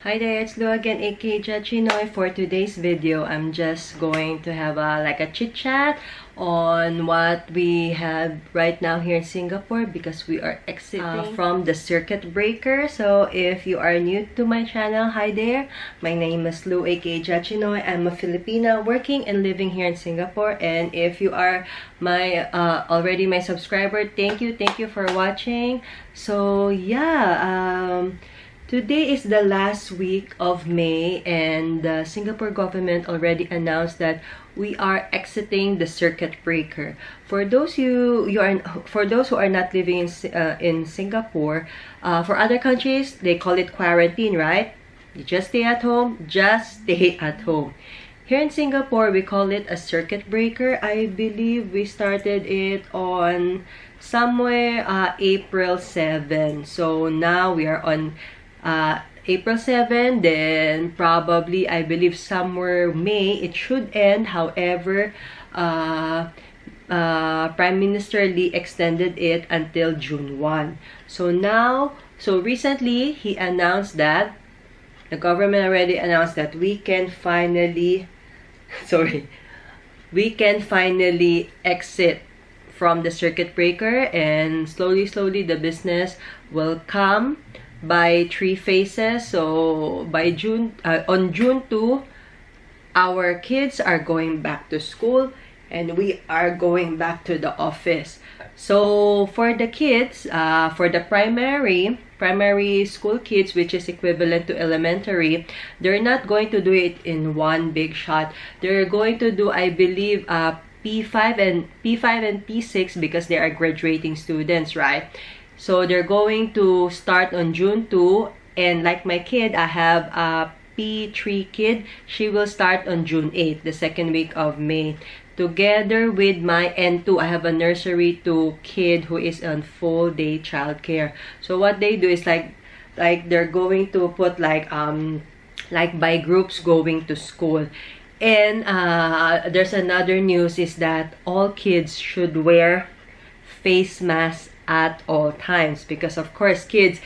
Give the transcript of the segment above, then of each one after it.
Hi there, it's Lou again, aka Chinoy. For today's video, I'm just going to have a chit chat on what we have right now here in Singapore because we are exiting from the circuit breaker. So if you are new to my channel, hi there. My name is Lou, aka Chinoy. I'm a Filipina working and living here in Singapore. And if you are already my subscriber, thank you for watching. So yeah, today is the last week of May, and the Singapore government already announced that we are exiting the circuit breaker. For those who are not living in Singapore, for other countries they call it quarantine, right? You just stay at home. Just stay at home. Here in Singapore, we call it a circuit breaker. I believe we started it on somewhere April 7. So now we are on April 7, then probably I believe somewhere May it should end. However, Prime Minister Lee extended it until June 1. So recently he announced that the government already announced that we can finally exit from the circuit breaker, and slowly the business will come by 3 phases. So by on June 2, our kids are going back to school and we are going back to the office. So for the kids, for the primary school kids, which is equivalent to elementary, they're not going to do it in one big shot. They're going to do, I believe, P5 and P6 because they are graduating students, right? So they're going to start on June 2, and like my kid, I have a P3 kid. She will start on June 8, the second week of May. Together with my N2, I have a nursery 2 kid who is on full day childcare. So what they do is like they're going to put like by groups going to school. And there's another news is that all kids should wear face masks at all times, because of course kids,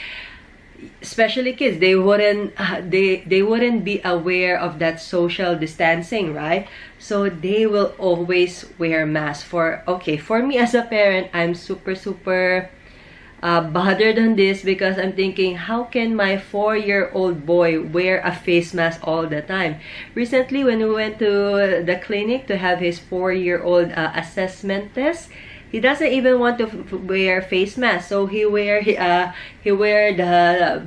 especially kids, they wouldn't be aware of that social distancing, right? So they will always wear masks. For me as a parent, I'm super bothered on this, because I'm thinking, how can my 4-year-old boy wear a face mask all the time? Recently, when we went to the clinic to have his 4-year-old assessment test, he doesn't even want to wear face mask. So he wear the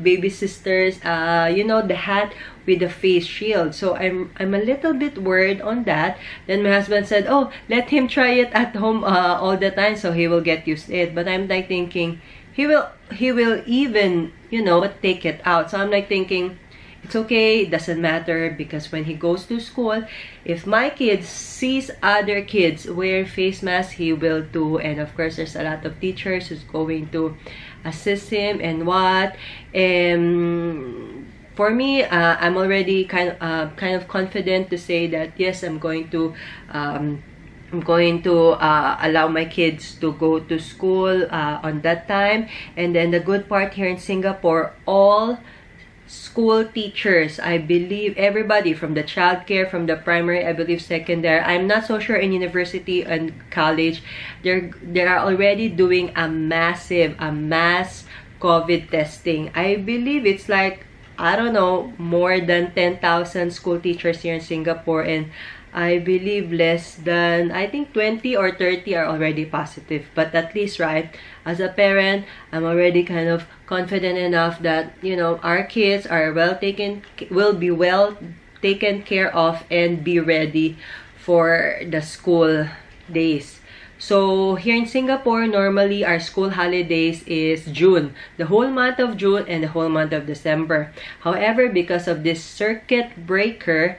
baby sister's the hat with the face shield. So I'm a little bit worried on that. Then my husband said, "Oh, let him try it at home all the time, so he will get used to it." But I'm like thinking, he will even take it out. So I'm like thinking, it's okay, it doesn't matter, because when he goes to school, if my kid sees other kids wear face masks, he will too. And of course, there's a lot of teachers who's going to assist him and what. And for me, I'm already kind of confident to say that yes, I'm going to allow my kids to go to school on that time. And then the good part here in Singapore, all school teachers, I believe everybody from the childcare, from the primary, I believe secondary, I'm not so sure in university and college, they are already doing a mass COVID testing. I believe it's like, I don't know, more than 10,000 school teachers here in Singapore, and I believe less than, I think 20 or 30 are already positive. But at least, right, as a parent, I'm already kind of confident enough that, our kids are will be well taken care of and be ready for the school days. So here in Singapore, normally our school holidays is June, the whole month of June and the whole month of December. However, because of this circuit breaker,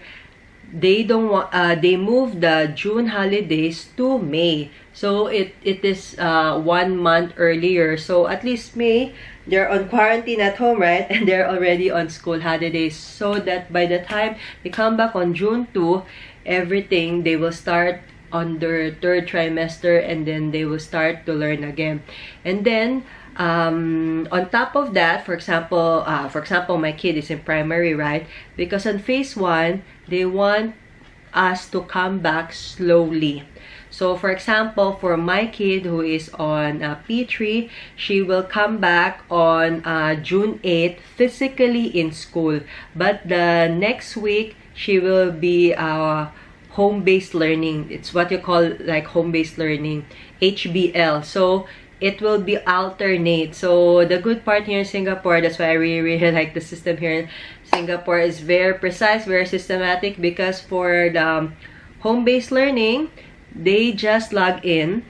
they moved the June holidays to May. So it is 1 month earlier. So at least May, they're on quarantine at home, right? And they're already on school holidays. So that by the time they come back on June 2, everything, they will start on their 3rd trimester, and then they will start to learn again. And then On top of that, for example, my kid is in primary, right? Because on phase 1, they want us to come back slowly. So, for example, for my kid who is on P3, she will come back on June 8th physically in school. But the next week, she will be home-based learning. It's what you call like home-based learning, HBL. So, it will be alternate. So, the good part here in Singapore, that's why I really like the system here in Singapore, is very precise, very systematic, because for the home-based learning, they just log in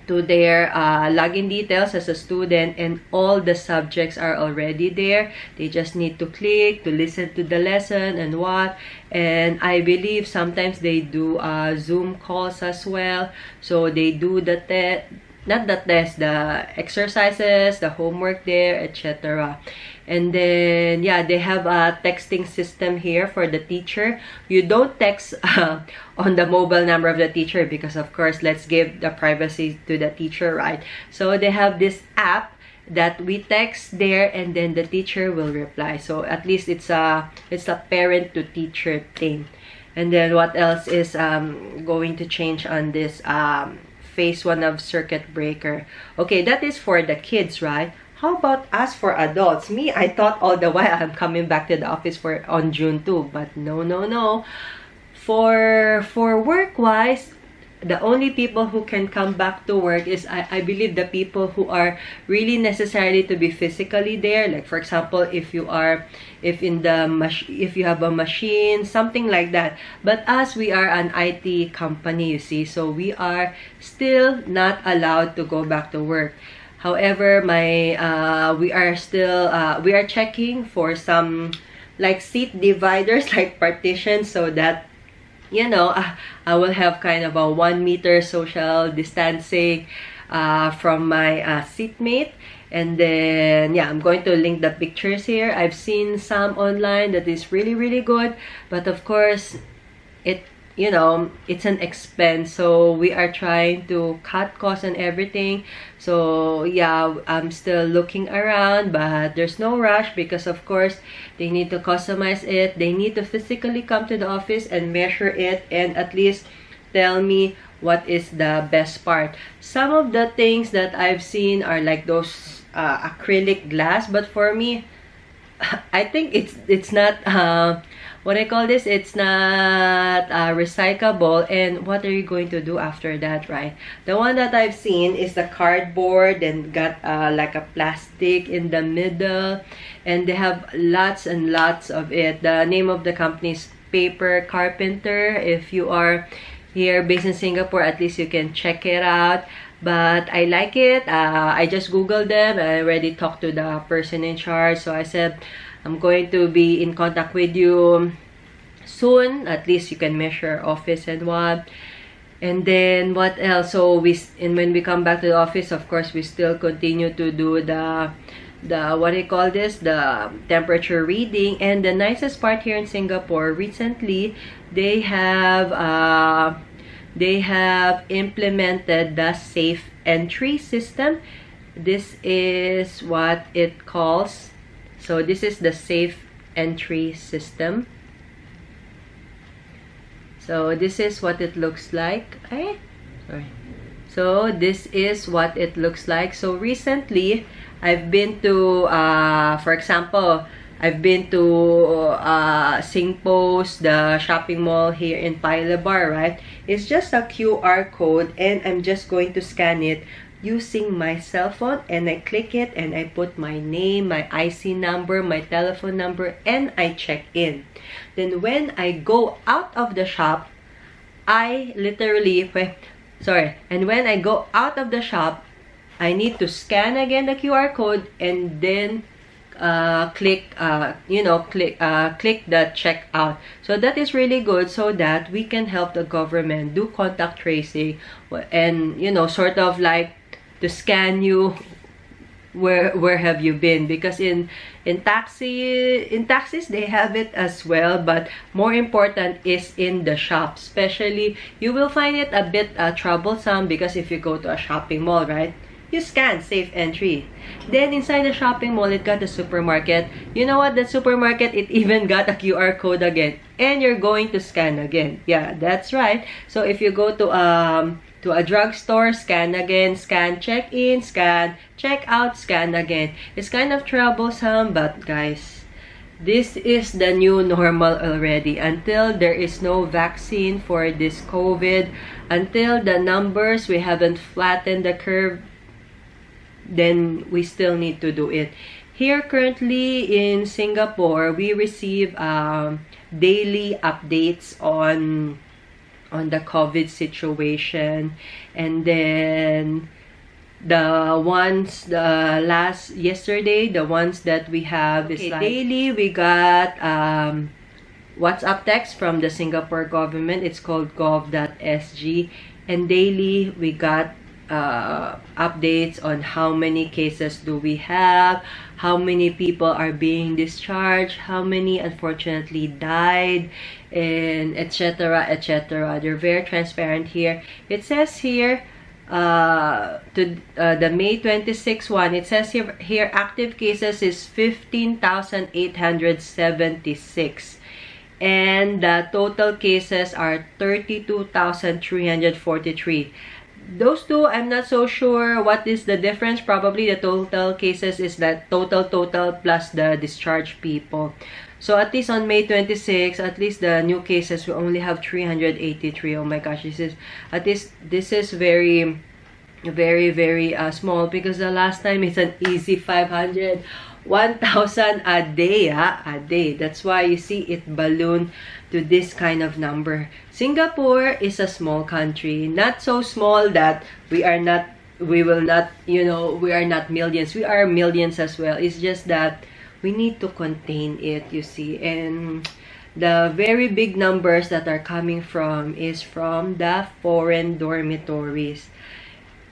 to their login details as a student, and all the subjects are already there. They just need to click to listen to the lesson and what. And I believe sometimes they do Zoom calls as well. So they do the not the test, the exercises, the homework there, etc. And then, yeah, they have a texting system here for the teacher. You don't text on the mobile number of the teacher because, of course, let's give the privacy to the teacher, right? So they have this app that we text there, and then the teacher will reply. So at least it's a parent to teacher thing. And then what else is going to change on this phase 1 of circuit breaker? Okay, that is for the kids, right? How about us for adults? Me, I thought all the while I'm coming back to the office on June 2, but no. For work-wise, the only people who can come back to work is, I believe, the people who are really necessary to be physically there. Like, for example, if you have a machine, something like that. But us, we are an IT company, you see, so we are still not allowed to go back to work. However, we are checking for some like seat dividers, like partitions, so that, you know, I will have kind of a 1 meter social distancing from my seatmate. And then, yeah, I'm going to link the pictures here. I've seen some online that is really, really good. But of course, it's an expense. So we are trying to cut costs and everything. So yeah, I'm still looking around, but there's no rush because, of course, they need to customize it. They need to physically come to the office and measure it and at least tell me what is the best part. Some of the things that I've seen are like those acrylic glass, but for me, I think it's not what I call this, it's not recyclable. And what are you going to do after that, right? The one that I've seen is the cardboard and got like a plastic in the middle, and they have lots and lots of it. The name of the company is Paper Carpenter. If you are here based in Singapore, at least you can check it out. But I like it. I just googled them. I already talked to the person in charge, so I said I'm going to be in contact with you soon. At least you can measure office and what. And then what else? So when we come back to the office, of course, we still continue to do the what do you call this, the temperature reading. And the nicest part here in Singapore, recently they have implemented the safe entry system. This is what it calls. So this is the safe entry system. So this is what it looks like. Sorry. So this is what it looks like. So recently, I've been to, for example, I've been to Singpost, the shopping mall here in Paya, right? It's just a QR code, and I'm just going to scan it using my cell phone, and I click it and I put my name, my IC number, my telephone number, and I check in. Then when I go out of the shop, and when I go out of the shop, I need to scan again the QR code and then click the checkout. So that is really good, so that we can help the government do contact tracing and, you know, sort of like to scan you where have you been, because in taxis they have it as well, but more important is in the shop. Especially, you will find it a bit troublesome, because if you go to a shopping mall, right, you scan safe entry. Then inside the shopping mall, it got a supermarket. You know what? The supermarket, it even got a QR code again. And you're going to scan again. Yeah, that's right. So if you go to a drugstore, scan again, scan, check in, scan, check out, scan again. It's kind of troublesome, but guys, this is the new normal already. Until there is no vaccine for this COVID, until the numbers, we haven't flattened the curve, then we still need to do it. Here currently in Singapore, we receive daily updates on the COVID situation, and then yesterday, the ones that we have is like daily. We got WhatsApp text from the Singapore government. It's called gov.sg, and daily we got updates on how many cases do we have, how many people are being discharged, how many unfortunately died, and etc, etc. They're very transparent here. It says here the May 26 one, it says here active cases is 15,876, and the total cases are 32,343. Those two, I'm not so sure what is the difference. Probably the total cases is that total plus the discharged people. So at least on May 26, at least the new cases, we only have 383. Oh my gosh, this is very, very, very small, because the last time it's an easy 500, 1,000 a day, a day. That's why you see it balloon to this kind of number. Singapore is a small country, not so small that we are not millions. We are millions as well. It's just that we need to contain it, you see. And the very big numbers that are coming from is from the foreign dormitories.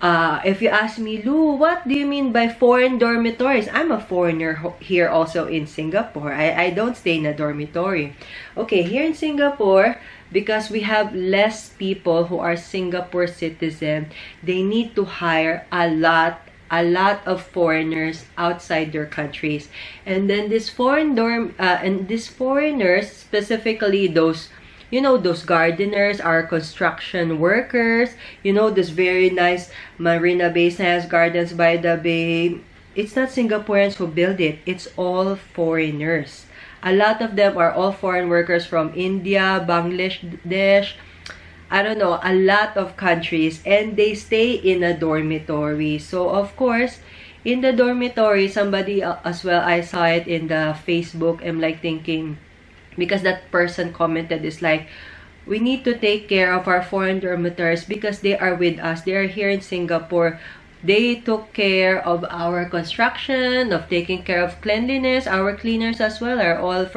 If you ask me, Lou, what do you mean by foreign dormitories? I'm a foreigner here also in Singapore. I don't stay in a dormitory. Okay, here in Singapore, because we have less people who are Singapore citizens, they need to hire a lot of foreigners outside their countries. And then this these foreigners, specifically those, those gardeners, are construction workers, this very nice Marina Bay Sands gardens by the bay. It's not Singaporeans who build it. It's all foreigners. A lot of them are all foreign workers from India, Bangladesh, I don't know, a lot of countries, and they stay in a dormitory. So of course, in the dormitory, somebody as well, I saw it in the Facebook, I'm like thinking, because that person commented, is like, we need to take care of our foreign dormitories because they are with us. They are here in Singapore. They took care of our construction, of taking care of cleanliness. Our cleaners as well are all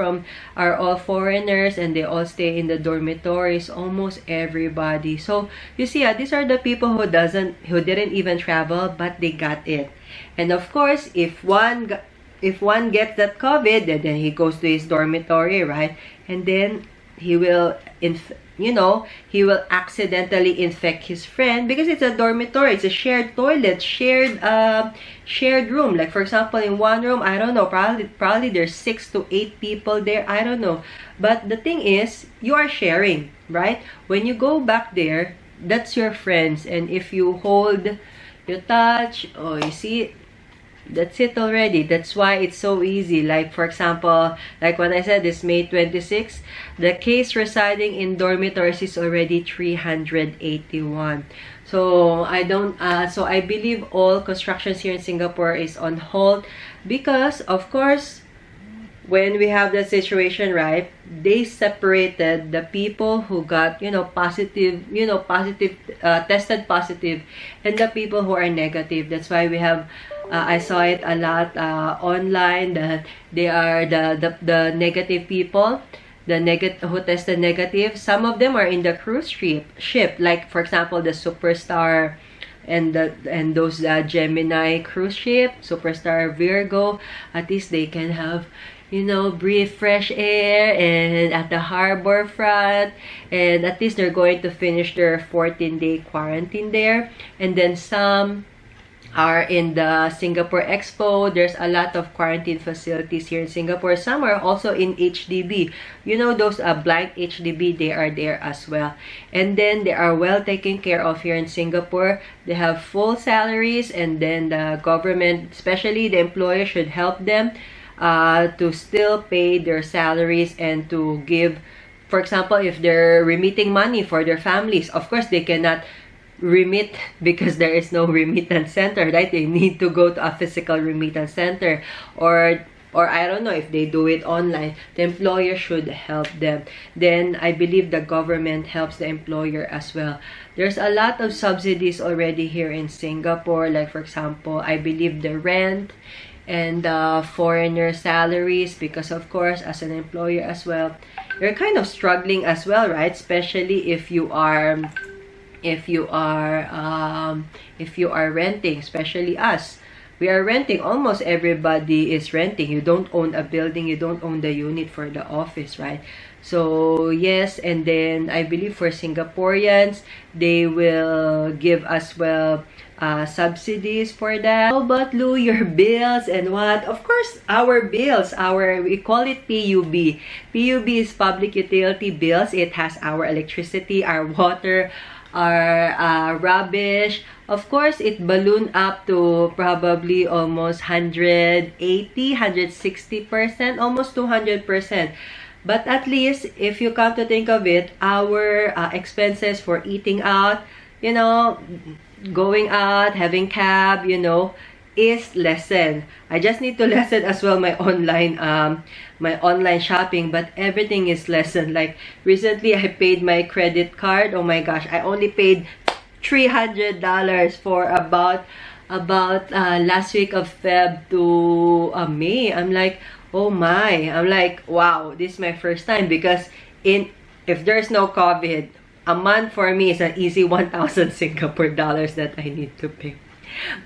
foreigners, and they all stay in the dormitories, almost everybody. So you see, these are the people who didn't even travel, but they got it. And of course, if one gets that COVID, then he goes to his dormitory, right? And then he will accidentally infect his friend, because it's a dormitory, it's a shared toilet, shared room. Like for example, in one room, I don't know, probably there's 6 to 8 people there, I don't know. But the thing is, you are sharing, right? When you go back there, that's your friends, and if you hold, you touch, oh, you see, that's it already. That's why it's so easy. Like for example, like what I said, this May 26, the case residing in dormitories is already 381. So I believe all constructions here in Singapore is on hold, because of course, when we have the situation, right, they separated the people who got, tested positive, and the people who are negative. That's why we have, I saw it a lot online, that they are the negative people, who tested negative. Some of them are in the cruise ship, like for example, the Superstar and those Gemini cruise ship, Superstar, Virgo. At least they can have, breathe fresh air and at the harbor front, and at least they're going to finish their 14-day quarantine there. And then some are in the Singapore Expo. There's a lot of quarantine facilities here in Singapore. Some are also in HDB. You know, those blank HDB, they are there as well. And then they are well taken care of here in Singapore. They have full salaries, and then the government, especially the employer, should help them to still pay their salaries and to give, for example, if they're remitting money for their families, of course they cannot remit because there is no remittance center, right? They need to go to a physical remittance center, or I don't know if they do it online. The employer should help them. Then I believe the government helps the employer as well. There's a lot of subsidies already here in Singapore, like for example, I believe the rent and the foreigner salaries, because of course as an employer as well, you're kind of struggling as well, right? Especially if you are renting, especially us. We are renting. Almost everybody is renting. You don't own a building. You don't own the unit for the office, right? So yes, and then I believe for Singaporeans, they will give as well subsidies for that. Oh, but Lou, your bills and what? Of course, our bills, we call it PUB. PUB is public utility bills. It has our electricity, our water, our rubbish. Of course, it ballooned up to probably almost 180, 160%, almost 200%. But at least, if you come to think of it, our expenses for eating out, you know, going out, having cab, you know, is lessened. I just need to lessen as well my online shopping, but everything is lessened. Like recently I paid my credit card. Oh my gosh, I only paid $300 for about last week of Feb to May. I'm like, oh my, I'm like, wow, this is my first time, because if there's no COVID, a month for me is an easy 1,000 Singapore dollars that I need to pay.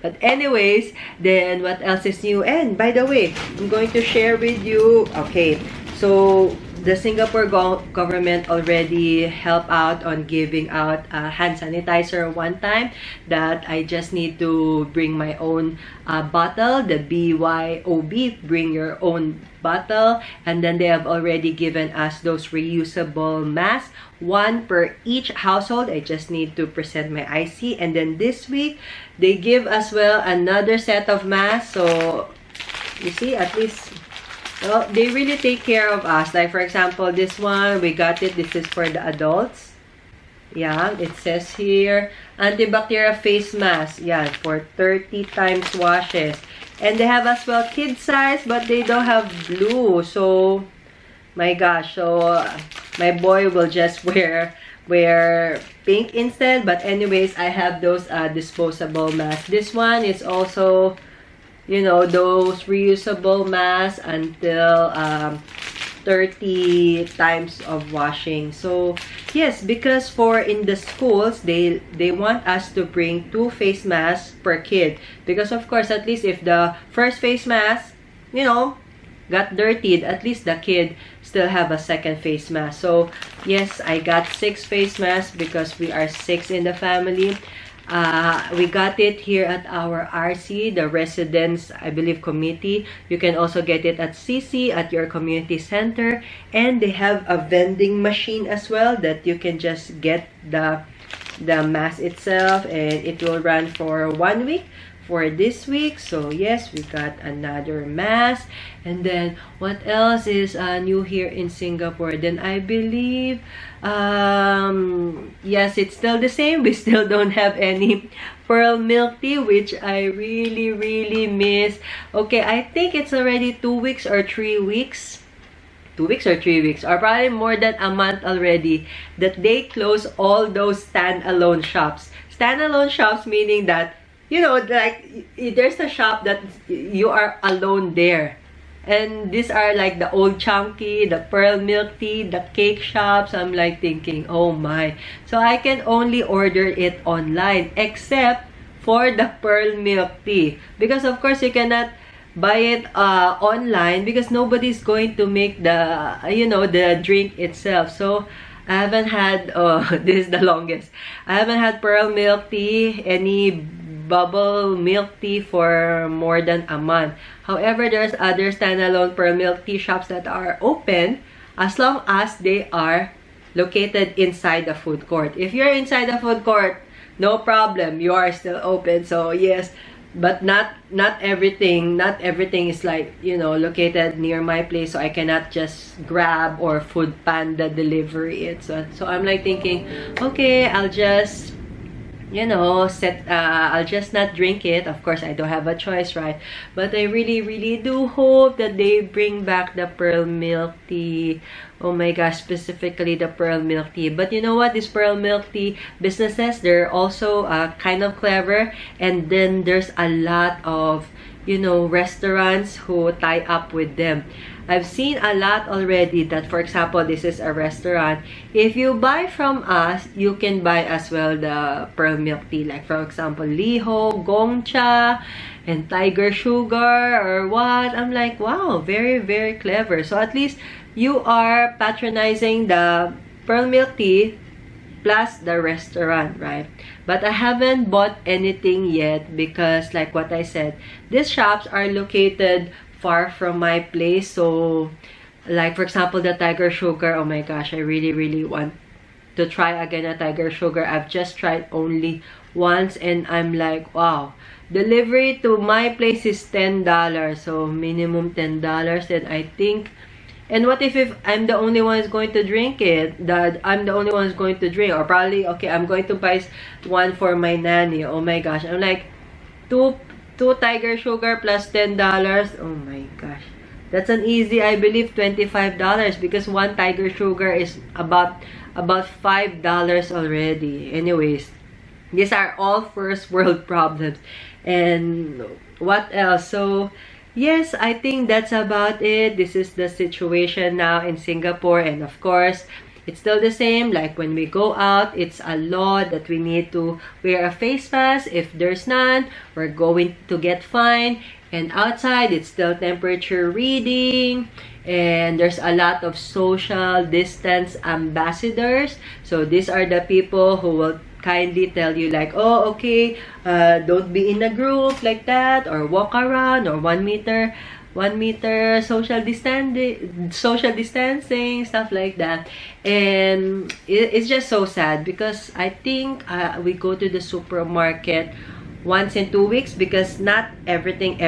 But anyways, then what else is new? And by the way, I'm going to share with you, okay, so the Singapore government already helped out on giving out hand sanitizer one time, that I just need to bring my own bottle, the BYOB, bring your own bottle. And then they have already given us those reusable masks, one per each household. I just need to present my IC. And then this week they give as well another set of masks. So you see, at least, well, they really take care of us. Like for example, this one, we got it. This is for the adults. Yeah, it says here, antibacterial face mask. Yeah, for 30 times washes. And they have as well kid size, but they don't have blue. So, my gosh. So, my boy will just wear pink instead. But anyways, I have those disposable masks. This one is also, you know, those reusable masks until 30 times of washing. So yes, because for in the schools, they want us to bring 2 face masks per kid, because of course, at least if the first face mask, you know, got dirtied, at least the kid still have a second face mask. So yes, I got 6 face masks because we are 6 in the family. We got it here at our RC, the residence, I believe, committee. You can also get it at CC, at your community center. And they have a vending machine as well that you can just get the mask itself, and it will run for 1 week for this week. So yes, we got another mask. And then what else is new here in Singapore? Then I believe, yes, it's still the same. We still don't have any pearl milk tea, which I really miss. Okay, I think it's already 2 weeks or 3 weeks. 2 weeks or 3 weeks, or probably more than a month already, that they close all those standalone shops. Standalone shops meaning that, you know, like there's a shop that you are alone there. And these are like the Old Chunky, the Pearl Milk Tea, the cake shops. I'm like thinking, oh my. So I can only order it online, except for the Pearl Milk Tea. Because of course you cannot buy it online, because nobody's going to make the, you know, the drink itself. So I haven't had, this is the longest. I haven't had Pearl Milk Tea, any bubble milk tea for more than a month. However, there's other standalone pearl milk tea shops that are open as long as they are located inside the food court. If you're inside the food court, no problem, you are still open. So yes, but not everything is like, you know, located near my place, so I cannot just grab or Food Panda delivery it. So I'm like thinking, okay, I'll just, you know, I'll just not drink it. Of course, I don't have a choice, right? But I really do hope that they bring back the pearl milk tea. Oh my gosh, specifically the pearl milk tea. But you know what? These pearl milk tea businesses, they're also kind of clever. And then there's a lot of, you know, restaurants who tie up with them. I've seen a lot already that, for example, this is a restaurant. If you buy from us, you can buy as well the pearl milk tea. Like, for example, Liho, Gongcha, and Tiger Sugar, or what. I'm like, wow, very clever. So at least you are patronizing the pearl milk tea plus the restaurant, right? But I haven't bought anything yet because, like what I said, these shops are located far from my place. So like, for example, the Tiger Sugar, oh my gosh, I really want to try again a Tiger Sugar. I've just tried only once and I'm like, wow, delivery to my place is $10, so minimum $10. And I think, and what if I'm the only one who's going to drink it? That I'm the only one who's going to drink, or probably, okay, I'm going to buy one for my nanny. Oh my gosh, I'm like, two Tiger Sugar plus $10. Oh my gosh, that's an easy, I believe, $25, because one Tiger Sugar is about $5 already. Anyways, these are all first world problems. And what else? So yes, I think that's about it. This is the situation now in Singapore. And of course, it's still the same. Like when we go out, it's a law that we need to wear a face mask. If there's none, we're going to get fined. And outside, it's still temperature reading. And there's a lot of social distance ambassadors. So these are the people who will kindly tell you like, oh, okay, don't be in a group like that, or walk around, or 1 meter social distancing, stuff like that. And it's just so sad because I think we go to the supermarket once in 2 weeks, because not everything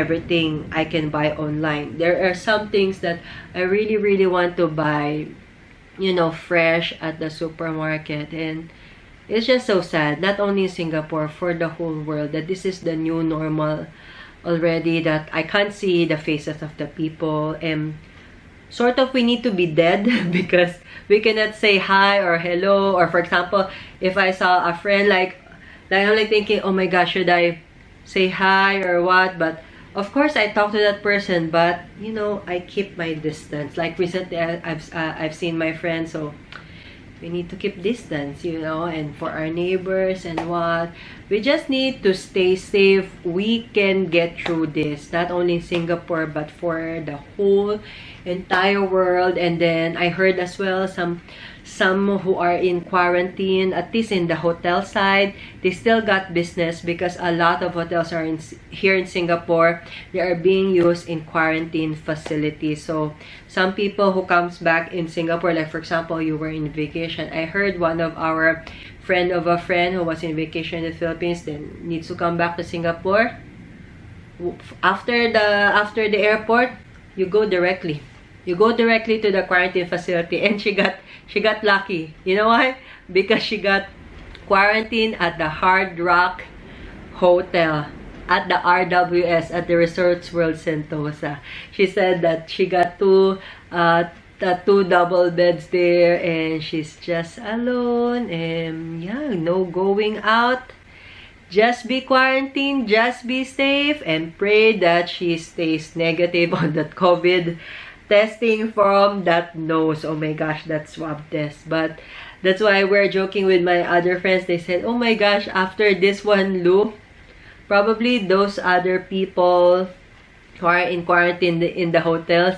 I can buy online. There are some things that I really want to buy, you know, fresh at the supermarket. And it's just so sad, not only in Singapore, for the whole world, that this is the new normal already, that I can't see the faces of the people. And sort of we need to be dead because we cannot say hi or hello. Or for example, if I saw a friend, like I'm like thinking, oh my gosh, should I say hi or what? But of course I talk to that person, but you know, I keep my distance. Like recently I've seen my friend, so we need to keep distance, you know. And for our neighbors and what, we just need to stay safe. We can get through this, not only in Singapore, but for the whole entire world. And then I heard as well some who are in quarantine, at least in the hotel side, they still got business, because a lot of hotels are here in Singapore, they are being used in quarantine facilities. So some people who comes back in Singapore, like for example, you were in vacation. I heard one of our friend of a friend who was in vacation in the Philippines, then needs to come back to Singapore. After the airport, you go directly to the quarantine facility. And she got lucky. You know why? Because she got quarantined at the Hard Rock Hotel, at the RWS, at the Resorts World Sentosa. She said that she got two double beds there, and she's just alone. And yeah, no going out. Just be quarantined, just be safe, and pray that she stays negative on that COVID testing from that nose. Oh my gosh, that swab test. But that's why we're joking with my other friends. They said, oh my gosh, after this one loop, probably those other people who are in quarantine in the hotels,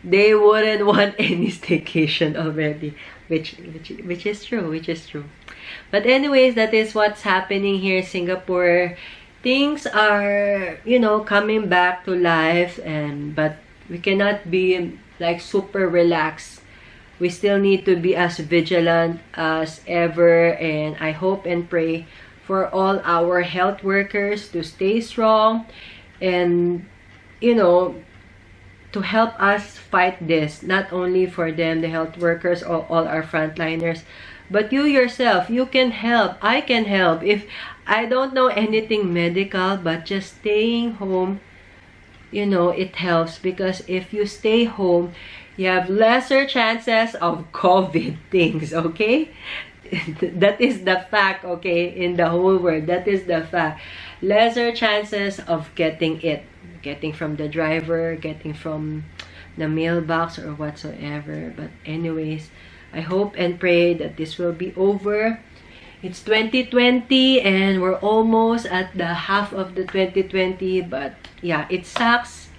they wouldn't want any staycation already. Which is true. But anyways, that is what's happening here in Singapore. things are, you know, coming back to life, but we cannot be like super relaxed. We still need to be as vigilant as ever, and I hope and pray for all our health workers to stay strong and, you know, to help us fight this. Not only for them, the health workers, or all our frontliners, but you yourself. You can help. I can help. If I don't know anything medical, but just staying home, you know, it helps, because if you stay home, you have lesser chances of COVID things, okay? That is the fact, okay, in the whole world. That is the fact. Lesser chances of getting it. Getting from the driver, getting from the mailbox, or whatsoever. But anyways, I hope and pray that this will be over. It's 2020 and we're almost at the half of the 2020. But yeah, it sucks,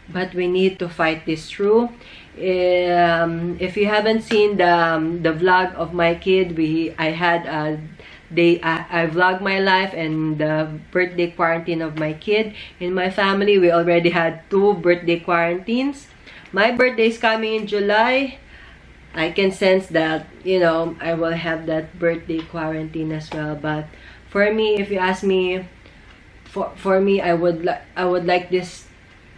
but we need to fight this through. If you haven't seen the vlog of my kid, I vlogged my life and the birthday quarantine of my kid. In my family, we already had 2 birthday quarantines. My birthday is coming in July. I can sense that, you know, I will have that birthday quarantine as well. But for me, if you ask me, for me, I would like this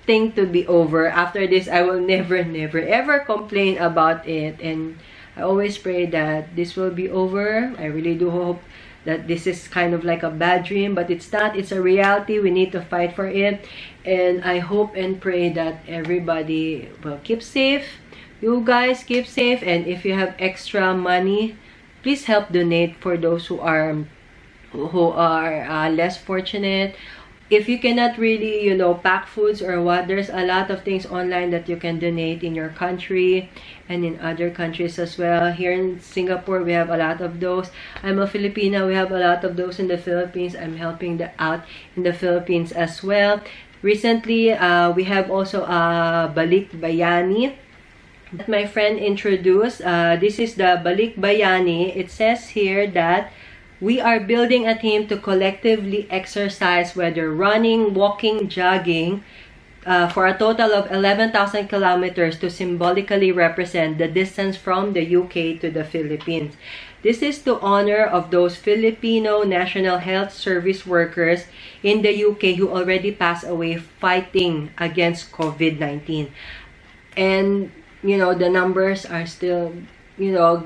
thing to be over. After this, I will never ever complain about it, and I always pray that this will be over. I really do hope that this is kind of like a bad dream, but it's not. It's a reality. We need to fight for it, and I hope and pray that everybody will keep safe. You guys keep safe, and if you have extra money, please help donate for those who are less fortunate. If you cannot really, you know, pack foods or what, there's a lot of things online that you can donate in your country and in other countries as well. Here in Singapore, we have a lot of those. I'm a Filipina. We have a lot of those in the Philippines. I'm helping out in the Philippines as well. Recently, we have also Balik Bayani that my friend introduced. This is the Balik Bayani. It says here that we are building a team to collectively exercise, whether running, walking, jogging, for a total of 11,000 kilometers to symbolically represent the distance from the UK to the Philippines. This is to honor of those Filipino National Health Service workers in the UK who already passed away fighting against COVID-19. And, you know, the numbers are still, you know,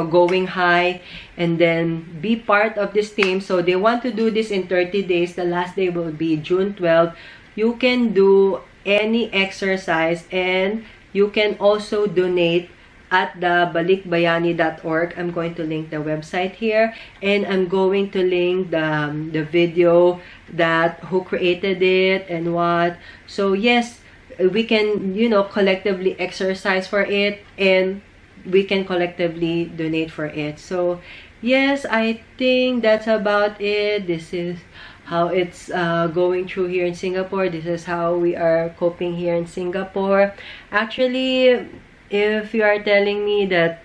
going high, and then be part of this team. So they want to do this in 30 days. The last day will be June 12. You can do any exercise, and you can also donate at the balikbayani.org. I'm going to link the website here, and I'm going to link the video that who created it and what. So yes, we can, you know, collectively exercise for it, and we can collectively donate for it. So yes, I think that's about it. This is how it's going through here in Singapore. This is how we are coping here in Singapore. Actually, if you are telling me that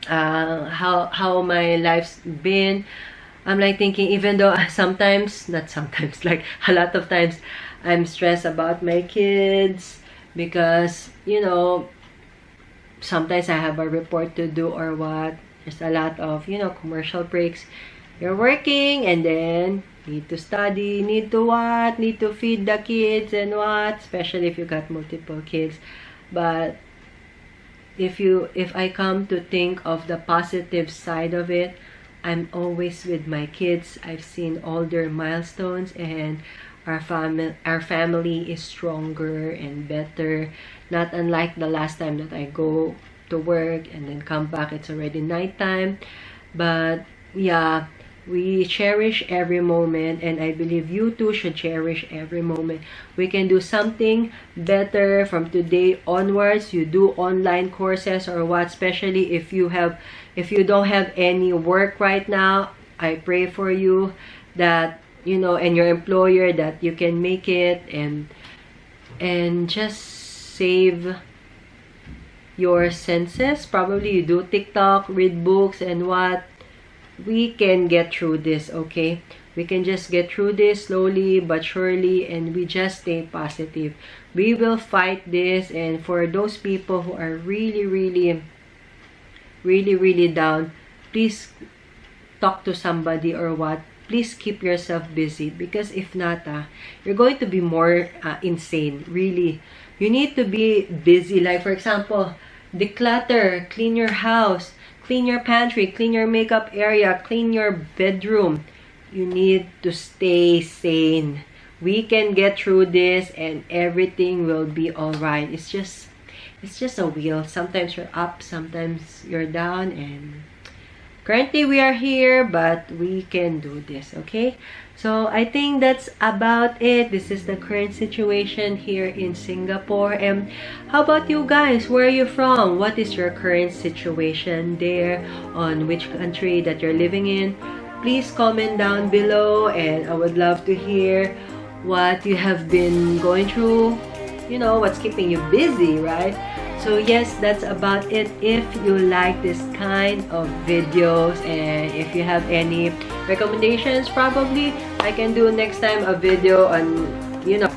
how my life's been, I'm like thinking, even though sometimes, not sometimes, like a lot of times, I'm stressed about my kids, because, you know, sometimes I have a report to do or what. There's a lot of, you know, commercial breaks. You're working, and then need to study, need to what, need to feed the kids and what, especially if you got multiple kids. But if I come to think of the positive side of it, I'm always with my kids. I've seen all their milestones, and our family is stronger and better. Not unlike the last time that I go to work and then come back, it's already nighttime. But yeah, we cherish every moment, and I believe you too should cherish every moment. We can do something better from today onwards. You do online courses or what, especially if you don't have any work right now. I pray for you that, you know, and your employer, that you can make it, and just save your senses. Probably you do TikTok, read books and what. We can get through this, okay? We can just get through this slowly but surely, and we just stay positive. We will fight this. And for those people who are really down, please talk to somebody or what. Please keep yourself busy, because if not, you're going to be more insane. Really, you need to be busy. Like, for example, declutter, clean your house, clean your pantry, clean your makeup area, clean your bedroom. You need to stay sane. We can get through this, and everything will be all right. It's just a wheel. Sometimes you're up, sometimes you're down, and currently we are here, but we can do this, okay? So I think that's about it. This is the current situation here in Singapore. And how about you guys? Where are you from? What is your current situation there? On which country that you're living in? Please comment down below, and I would love to hear what you have been going through. You know, what's keeping you busy, right? So yes, that's about it. If you like this kind of videos, and if you have any recommendations, probably I can do next time a video on, you know,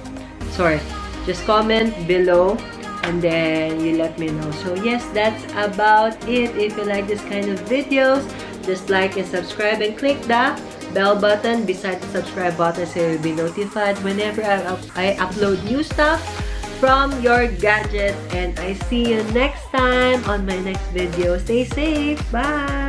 sorry, just comment below and then you let me know. So yes, that's about it. If you like this kind of videos, just like and subscribe, and click the bell button beside the subscribe button so you'll be notified whenever I upload new stuff from your gadget. And I see you next time on my next video. Stay safe. Bye.